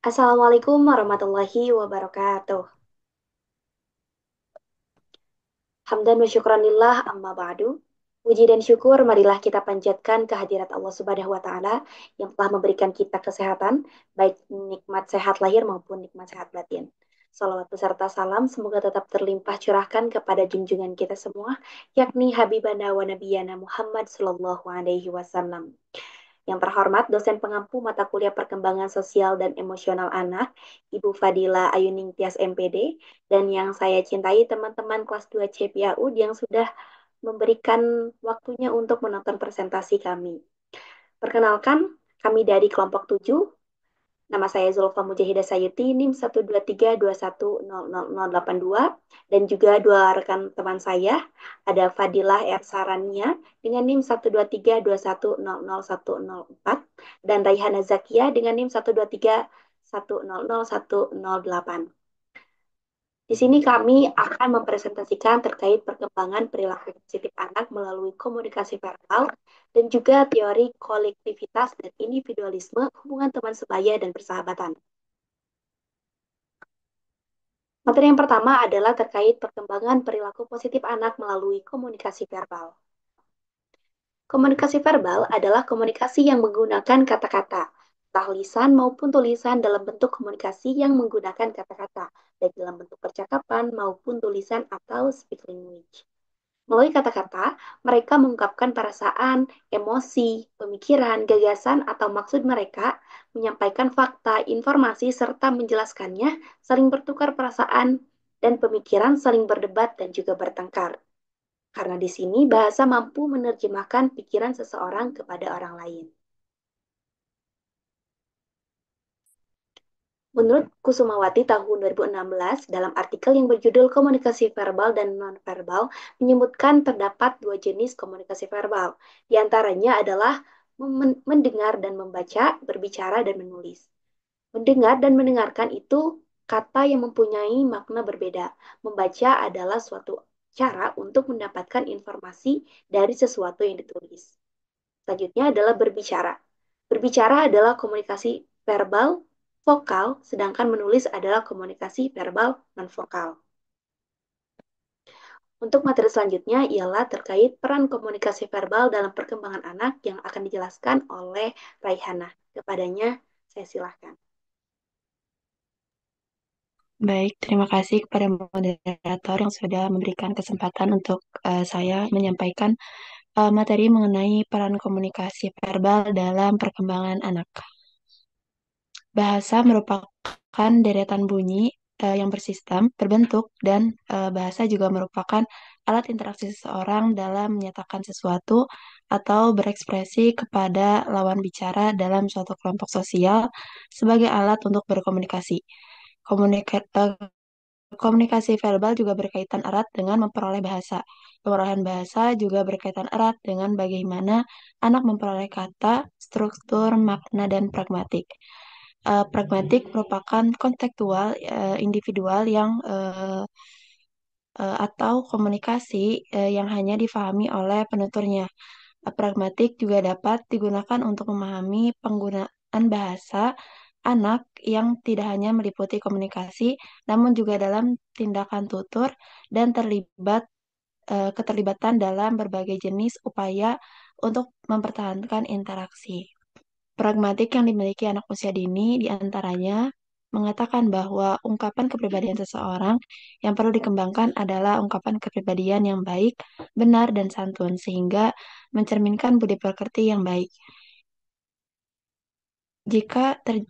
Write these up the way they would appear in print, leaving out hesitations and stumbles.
Assalamualaikum warahmatullahi wabarakatuh. Hamdan wa syukranillah amma ba'du. Puji dan syukur marilah kita panjatkan kehadirat Allah Subhanahu wa taala yang telah memberikan kita kesehatan, baik nikmat sehat lahir maupun nikmat sehat batin. Salawat beserta salam semoga tetap terlimpah curahkan kepada junjungan kita semua, yakni Habibana wa Nabiyana Muhammad Sallallahu Alaihi Wasallam. Yang terhormat dosen pengampu mata kuliah perkembangan sosial dan emosional anak, Ibu Fadila Ayuning Tias MPD, dan yang saya cintai teman-teman kelas 2 CPAU yang sudah memberikan waktunya untuk menonton presentasi kami. Perkenalkan, kami dari kelompok 7. Nama saya Zulfa Mujahidah Sayuti, NIM 12321000082, dan juga dua rekan teman saya, ada Fadilah Ersarania dengan NIM 12321001004 dan Raihana Zakia dengan NIM 123100108. Di sini kami akan mempresentasikan terkait perkembangan perilaku positif anak melalui komunikasi verbal dan juga teori kolektivitas dan individualisme hubungan teman sebaya dan persahabatan. Materi yang pertama adalah terkait perkembangan perilaku positif anak melalui komunikasi verbal. Komunikasi verbal adalah komunikasi yang menggunakan kata-kata, entah lisan maupun tulisan dalam bentuk komunikasi yang menggunakan kata-kata, baik dalam bentuk percakapan maupun tulisan atau speak language. Melalui kata-kata, mereka mengungkapkan perasaan, emosi, pemikiran, gagasan, atau maksud mereka, menyampaikan fakta, informasi, serta menjelaskannya, saling bertukar perasaan dan pemikiran, saling berdebat, dan juga bertengkar. Karena di sini bahasa mampu menerjemahkan pikiran seseorang kepada orang lain. Menurut Kusumawati tahun 2016, dalam artikel yang berjudul Komunikasi Verbal dan Nonverbal, menyebutkan terdapat dua jenis komunikasi verbal. Di antaranya adalah mendengar dan membaca, berbicara dan menulis. Mendengar dan mendengarkan itu kata yang mempunyai makna berbeda. Membaca adalah suatu cara untuk mendapatkan informasi dari sesuatu yang ditulis. Selanjutnya adalah berbicara. Berbicara adalah komunikasi verbal vokal, sedangkan menulis adalah komunikasi verbal non-vokal. Untuk materi selanjutnya ialah terkait peran komunikasi verbal dalam perkembangan anak yang akan dijelaskan oleh Raihana. Kepadanya, saya silahkan. Baik, terima kasih kepada moderator yang sudah memberikan kesempatan untuk saya menyampaikan materi mengenai peran komunikasi verbal dalam perkembangan anak. Bahasa merupakan deretan bunyi yang bersistem, berbentuk, dan bahasa juga merupakan alat interaksi seseorang dalam menyatakan sesuatu atau berekspresi kepada lawan bicara dalam suatu kelompok sosial sebagai alat untuk berkomunikasi. Komunika- eh, Komunikasi verbal juga berkaitan erat dengan memperoleh bahasa. Perolehan bahasa juga berkaitan erat dengan bagaimana anak memperoleh kata, struktur, makna, dan pragmatik. Pragmatik merupakan kontekstual individual yang atau komunikasi yang hanya difahami oleh penuturnya. Pragmatik juga dapat digunakan untuk memahami penggunaan bahasa anak yang tidak hanya meliputi komunikasi, namun juga dalam tindakan tutur dan keterlibatan dalam berbagai jenis upaya untuk mempertahankan interaksi. Pragmatik yang dimiliki anak usia dini diantaranya mengatakan bahwa ungkapan kepribadian seseorang yang perlu dikembangkan adalah ungkapan kepribadian yang baik, benar, dan santun, sehingga mencerminkan budi pekerti yang baik. Jika ter-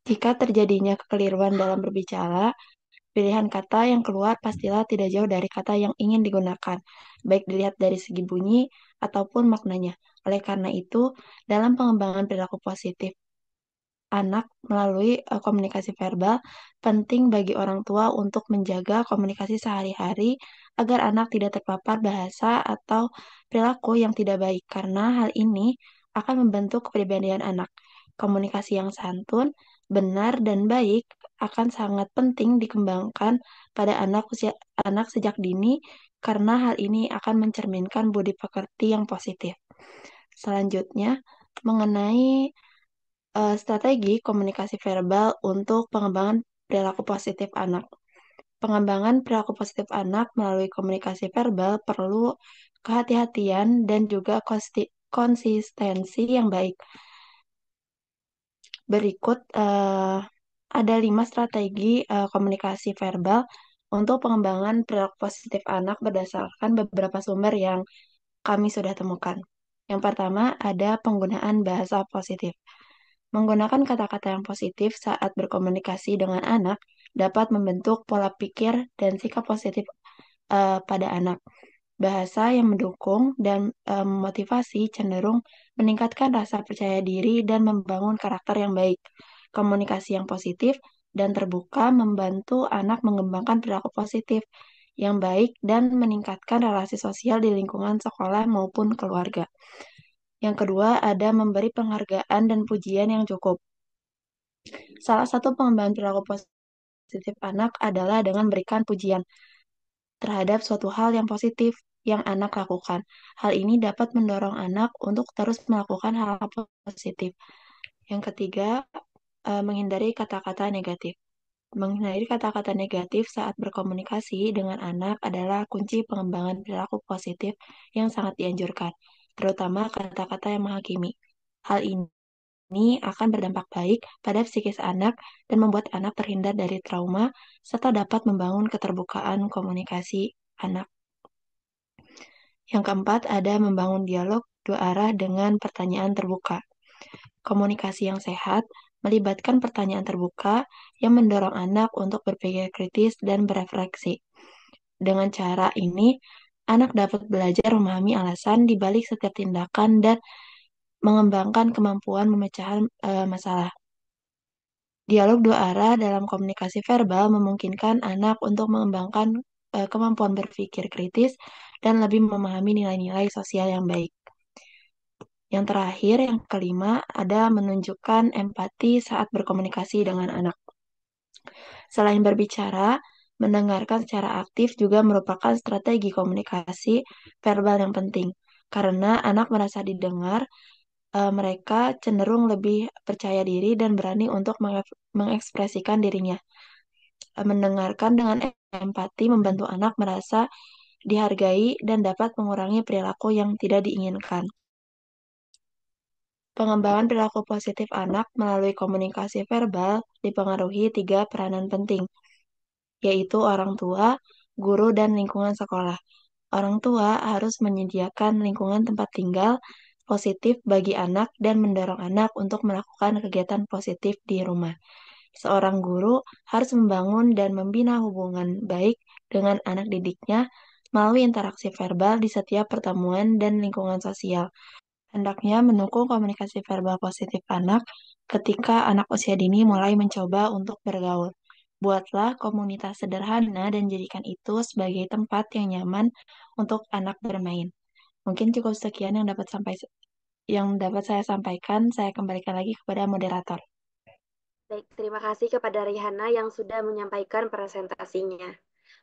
jika terjadinya kekeliruan dalam berbicara, pilihan kata yang keluar pastilah tidak jauh dari kata yang ingin digunakan, baik dilihat dari segi bunyi ataupun maknanya. Oleh karena itu, dalam pengembangan perilaku positif anak melalui komunikasi verbal, penting bagi orang tua untuk menjaga komunikasi sehari-hari agar anak tidak terpapar bahasa atau perilaku yang tidak baik, karena hal ini akan membentuk kepribadian anak. Komunikasi yang santun, benar, dan baik akan sangat penting dikembangkan pada anak sejak dini, karena hal ini akan mencerminkan budi pekerti yang positif. Selanjutnya, mengenai Strategi komunikasi verbal untuk pengembangan perilaku positif anak. Pengembangan perilaku positif anak melalui komunikasi verbal perlu kehati-hatian dan juga konsistensi yang baik. Berikut ada 5 strategi komunikasi verbal untuk pengembangan perilaku positif anak berdasarkan beberapa sumber yang kami sudah temukan. Yang pertama ada penggunaan bahasa positif. Menggunakan kata-kata yang positif saat berkomunikasi dengan anak dapat membentuk pola pikir dan sikap positif pada anak. Bahasa yang mendukung dan memotivasi cenderung meningkatkan rasa percaya diri dan membangun karakter yang baik. Komunikasi yang positif dan terbuka membantu anak mengembangkan perilaku positif yang baik dan meningkatkan relasi sosial di lingkungan sekolah maupun keluarga. Yang kedua, ada memberi penghargaan dan pujian yang cukup. Salah satu pengembangan perilaku positif anak adalah dengan memberikan pujian terhadap suatu hal yang positif yang anak lakukan. Hal ini dapat mendorong anak untuk terus melakukan hal positif. Yang ketiga, menghindari kata-kata negatif. Menghindari kata-kata negatif saat berkomunikasi dengan anak adalah kunci pengembangan perilaku positif yang sangat dianjurkan, terutama kata-kata yang menghakimi. Hal ini akan berdampak baik pada psikis anak dan membuat anak terhindar dari trauma serta dapat membangun keterbukaan komunikasi anak. Yang keempat, ada membangun dialog dua arah dengan pertanyaan terbuka. Komunikasi yang sehat melibatkan pertanyaan terbuka yang mendorong anak untuk berpikir kritis dan berefleksi. Dengan cara ini, anak dapat belajar memahami alasan di balik setiap tindakan dan mengembangkan kemampuan memecahkan masalah. Dialog dua arah dalam komunikasi verbal memungkinkan anak untuk mengembangkan kemampuan berpikir kritis dan lebih memahami nilai-nilai sosial yang baik. Yang terakhir, yang kelima, ada menunjukkan empati saat berkomunikasi dengan anak. Selain berbicara, mendengarkan secara aktif juga merupakan strategi komunikasi verbal yang penting. Karena anak merasa didengar, mereka cenderung lebih percaya diri dan berani untuk mengekspresikan dirinya. Mendengarkan dengan empati membantu anak merasa dihargai dan dapat mengurangi perilaku yang tidak diinginkan. Pengembangan perilaku positif anak melalui komunikasi verbal dipengaruhi 3 peranan penting, yaitu orang tua, guru, dan lingkungan sekolah. Orang tua harus menyediakan lingkungan tempat tinggal positif bagi anak dan mendorong anak untuk melakukan kegiatan positif di rumah. Seorang guru harus membangun dan membina hubungan baik dengan anak didiknya melalui interaksi verbal di setiap pertemuan dan lingkungan sosial. Hendaknya mendukung komunikasi verbal positif anak ketika anak usia dini mulai mencoba untuk bergaul. Buatlah komunitas sederhana dan jadikan itu sebagai tempat yang nyaman untuk anak bermain. Mungkin cukup sekian yang dapat saya sampaikan. Saya kembalikan lagi kepada moderator. Baik, terima kasih kepada Rihana yang sudah menyampaikan presentasinya.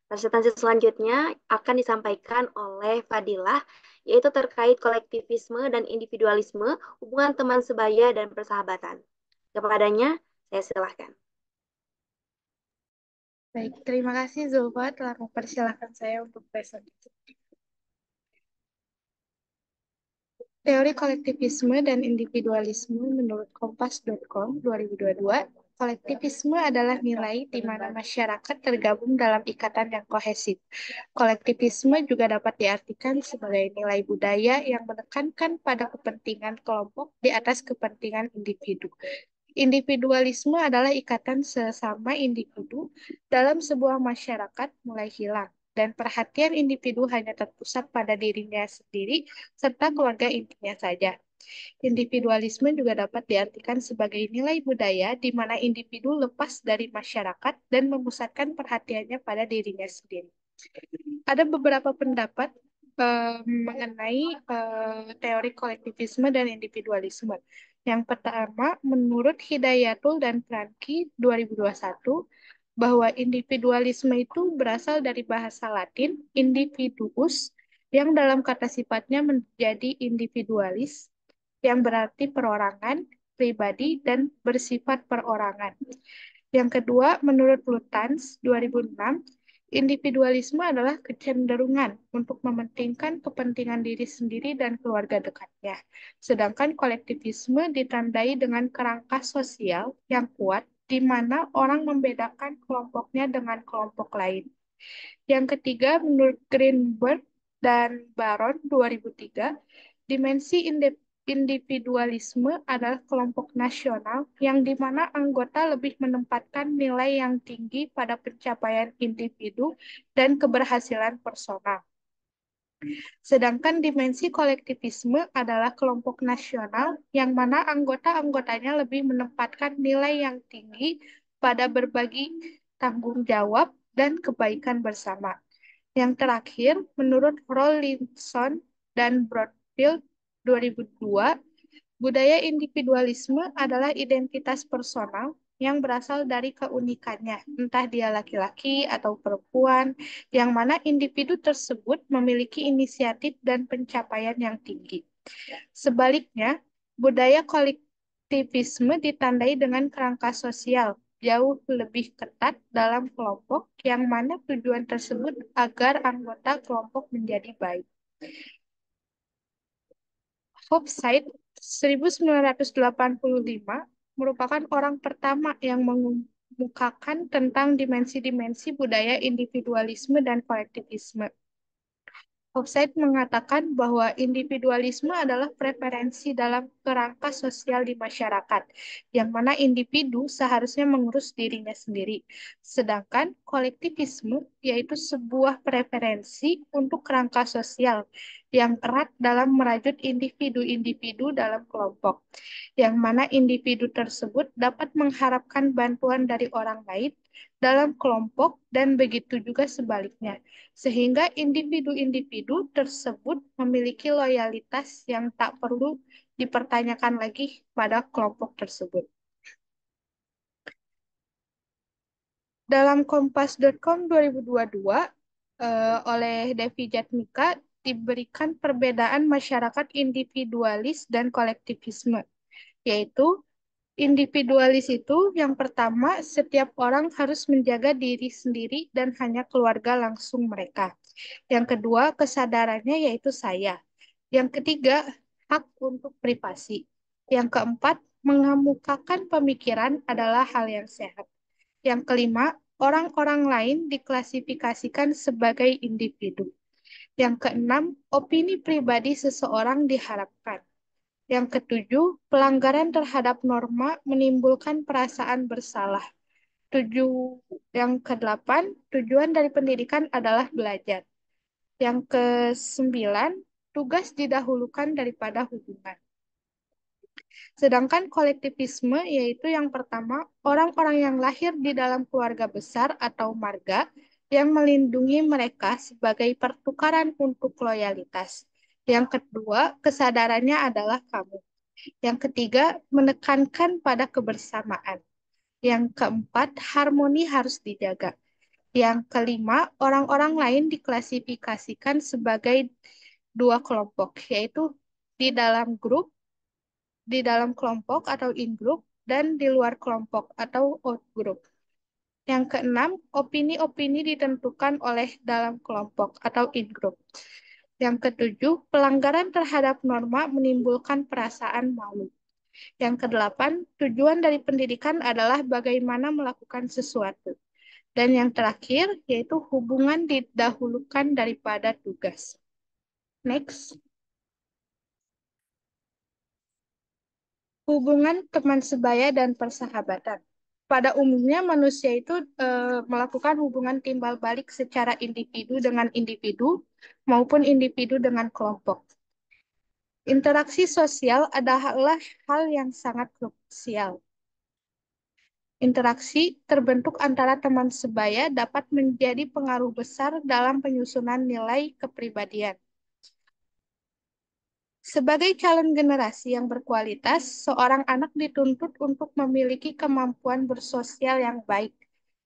Presentasi selanjutnya akan disampaikan oleh Fadilah, yaitu terkait kolektivisme dan individualisme, hubungan teman sebaya dan persahabatan. Kepadanya, saya silahkan. Baik, terima kasih Zulfa telah mempersilahkan saya untuk presentasi. Teori kolektivisme dan individualisme menurut Kompas.com 2022, kolektivisme adalah nilai di mana masyarakat tergabung dalam ikatan yang kohesif. Kolektivisme juga dapat diartikan sebagai nilai budaya yang menekankan pada kepentingan kelompok di atas kepentingan individu. Individualisme adalah ikatan sesama individu dalam sebuah masyarakat mulai hilang, dan perhatian individu hanya terpusat pada dirinya sendiri serta keluarga intinya saja. Individualisme juga dapat diartikan sebagai nilai budaya di mana individu lepas dari masyarakat dan memusatkan perhatiannya pada dirinya sendiri. Ada beberapa pendapat mengenai teori kolektivisme dan individualisme. Yang pertama, menurut Hidayatul dan Franky 2021, bahwa individualisme itu berasal dari bahasa Latin individuus, yang dalam kata sifatnya menjadi individualis, yang berarti perorangan, pribadi dan bersifat perorangan. Yang kedua, menurut Lutyens 2006, individualisme adalah kecenderungan untuk mementingkan kepentingan diri sendiri dan keluarga dekatnya. Sedangkan kolektivisme ditandai dengan kerangka sosial yang kuat di mana orang membedakan kelompoknya dengan kelompok lain. Yang ketiga, menurut Greenberg dan Baron 2003, dimensi individualisme adalah kelompok nasional yang di mana anggota lebih menempatkan nilai yang tinggi pada pencapaian individu dan keberhasilan personal. Sedangkan dimensi kolektivisme adalah kelompok nasional yang mana anggota-anggotanya lebih menempatkan nilai yang tinggi pada berbagi tanggung jawab dan kebaikan bersama. Yang terakhir, menurut Rawlinson dan Broadfield 2002, budaya individualisme adalah identitas personal yang berasal dari keunikannya, entah dia laki-laki atau perempuan, yang mana individu tersebut memiliki inisiatif dan pencapaian yang tinggi. Sebaliknya, budaya kolektivisme ditandai dengan kerangka sosial jauh lebih ketat dalam kelompok, yang mana tujuan tersebut agar anggota kelompok menjadi baik. Hofstede 1985 merupakan orang pertama yang mengemukakan tentang dimensi-dimensi budaya individualisme dan kolektivisme. Hofstede mengatakan bahwa individualisme adalah preferensi dalam kerangka sosial di masyarakat, yang mana individu seharusnya mengurus dirinya sendiri. Sedangkan kolektivisme yaitu sebuah preferensi untuk kerangka sosial yang erat dalam merajut individu-individu dalam kelompok, yang mana individu tersebut dapat mengharapkan bantuan dari orang lain dalam kelompok dan begitu juga sebaliknya, sehingga individu-individu tersebut memiliki loyalitas yang tak perlu dipertanyakan lagi pada kelompok tersebut. Dalam Kompas.com 2022, oleh Devi Jatmika diberikan perbedaan masyarakat individualis dan kolektivisme, yaitu individualis itu yang pertama, setiap orang harus menjaga diri sendiri dan hanya keluarga langsung mereka. Yang kedua, kesadarannya yaitu saya. Yang ketiga, hak untuk privasi. Yang keempat, mengemukakan pemikiran adalah hal yang sehat. Yang kelima, orang-orang lain diklasifikasikan sebagai individu. Yang keenam, opini pribadi seseorang diharapkan. Yang ketujuh, pelanggaran terhadap norma menimbulkan perasaan bersalah. Yang kedelapan, tujuan dari pendidikan adalah belajar. Yang kesembilan, tugas didahulukan daripada hubungan. Sedangkan kolektivisme yaitu yang pertama, orang-orang yang lahir di dalam keluarga besar atau marga yang melindungi mereka sebagai pertukaran untuk loyalitas. Yang kedua, kesadarannya adalah kamu. Yang ketiga, menekankan pada kebersamaan. Yang keempat, harmoni harus dijaga. Yang kelima, orang-orang lain diklasifikasikan sebagai dua kelompok, yaitu di dalam grup, di dalam kelompok atau in-group, dan di luar kelompok atau out-group. Yang keenam, opini-opini ditentukan oleh dalam kelompok atau in-group. Yang ketujuh, pelanggaran terhadap norma menimbulkan perasaan malu. Yang kedelapan, tujuan dari pendidikan adalah bagaimana melakukan sesuatu. Dan yang terakhir, yaitu hubungan didahulukan daripada tugas. Next. Hubungan teman sebaya dan persahabatan. Pada umumnya manusia itu melakukan hubungan timbal balik secara individu dengan individu maupun individu dengan kelompok. Interaksi sosial adalah hal yang sangat krusial. Interaksi terbentuk antara teman sebaya dapat menjadi pengaruh besar dalam penyusunan nilai kepribadian. Sebagai calon generasi yang berkualitas, seorang anak dituntut untuk memiliki kemampuan bersosial yang baik,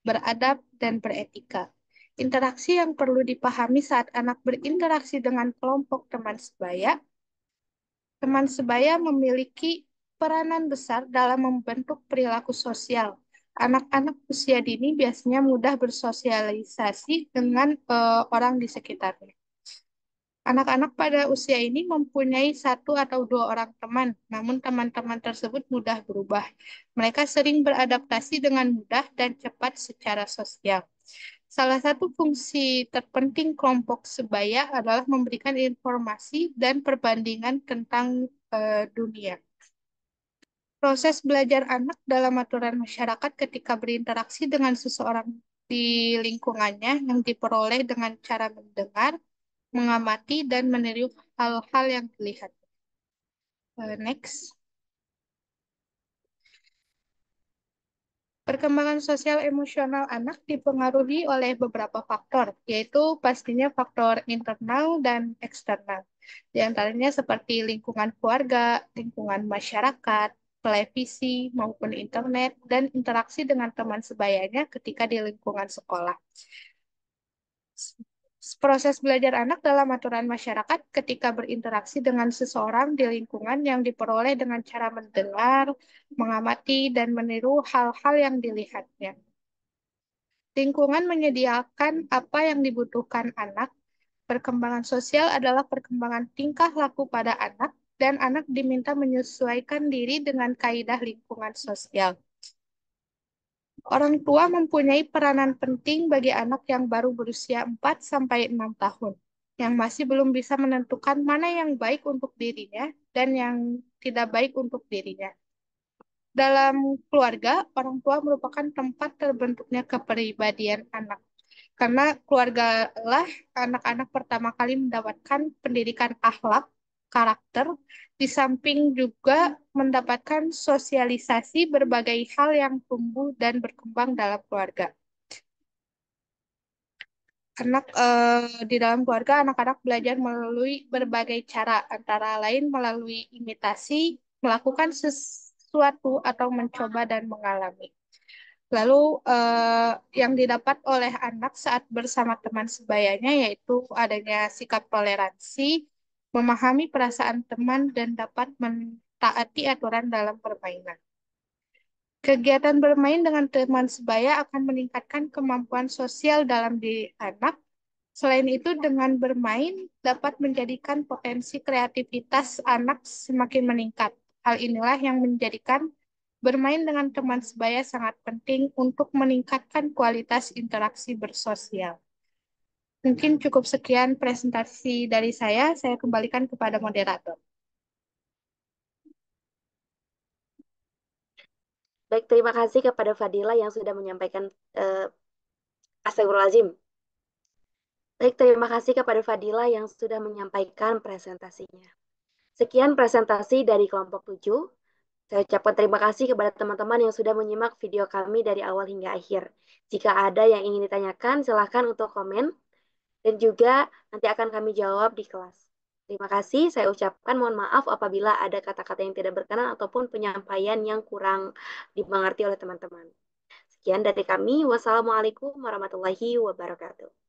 beradab, dan beretika. Interaksi yang perlu dipahami saat anak berinteraksi dengan kelompok teman sebaya memiliki peranan besar dalam membentuk perilaku sosial. Anak-anak usia dini biasanya mudah bersosialisasi dengan orang di sekitarnya. Anak-anak pada usia ini mempunyai satu atau dua orang teman, namun teman-teman tersebut mudah berubah. Mereka sering beradaptasi dengan mudah dan cepat secara sosial. Salah satu fungsi terpenting kelompok sebaya adalah memberikan informasi dan perbandingan tentang dunia. Proses belajar anak dalam aturan masyarakat ketika berinteraksi dengan seseorang di lingkungannya yang diperoleh dengan cara mendengar, mengamati, dan meniru hal-hal yang dilihat. Next. Perkembangan sosial emosional anak dipengaruhi oleh beberapa faktor, yaitu pastinya faktor internal dan eksternal. Di antaranya seperti lingkungan keluarga, lingkungan masyarakat, televisi, maupun internet, dan interaksi dengan teman sebayanya ketika di lingkungan sekolah. Proses belajar anak dalam aturan masyarakat ketika berinteraksi dengan seseorang di lingkungan yang diperoleh dengan cara mendengar, mengamati, dan meniru hal-hal yang dilihatnya. Lingkungan menyediakan apa yang dibutuhkan anak. Perkembangan sosial adalah perkembangan tingkah laku pada anak, dan anak diminta menyesuaikan diri dengan kaidah lingkungan sosial. Orang tua mempunyai peranan penting bagi anak yang baru berusia 4-6 tahun, yang masih belum bisa menentukan mana yang baik untuk dirinya dan yang tidak baik untuk dirinya. Dalam keluarga, orang tua merupakan tempat terbentuknya kepribadian anak. Karena keluarga lah anak-anak pertama kali mendapatkan pendidikan akhlak, karakter, di samping juga mendapatkan sosialisasi berbagai hal yang tumbuh dan berkembang dalam keluarga. Di dalam keluarga, anak-anak belajar melalui berbagai cara, antara lain melalui imitasi, melakukan sesuatu, atau mencoba dan mengalami. Lalu yang didapat oleh anak saat bersama teman sebayanya yaitu adanya sikap toleransi, memahami perasaan teman, dan dapat mentaati aturan dalam permainan. Kegiatan bermain dengan teman sebaya akan meningkatkan kemampuan sosial dalam diri anak. Selain itu, dengan bermain dapat menjadikan potensi kreativitas anak semakin meningkat. Hal inilah yang menjadikan bermain dengan teman sebaya sangat penting untuk meningkatkan kualitas interaksi bersosial. Mungkin cukup sekian presentasi dari saya kembalikan kepada moderator. Baik, terima kasih kepada Fadila yang sudah menyampaikan Astagfirullahaladzim. Baik, terima kasih kepada Fadila yang sudah menyampaikan presentasinya. Sekian presentasi dari kelompok 7. Saya ucapkan terima kasih kepada teman-teman yang sudah menyimak video kami dari awal hingga akhir. Jika ada yang ingin ditanyakan, silahkan untuk komen dan juga nanti akan kami jawab di kelas. Terima kasih, saya ucapkan mohon maaf apabila ada kata-kata yang tidak berkenan ataupun penyampaian yang kurang dimengerti oleh teman-teman. Sekian dari kami. Wassalamualaikum warahmatullahi wabarakatuh.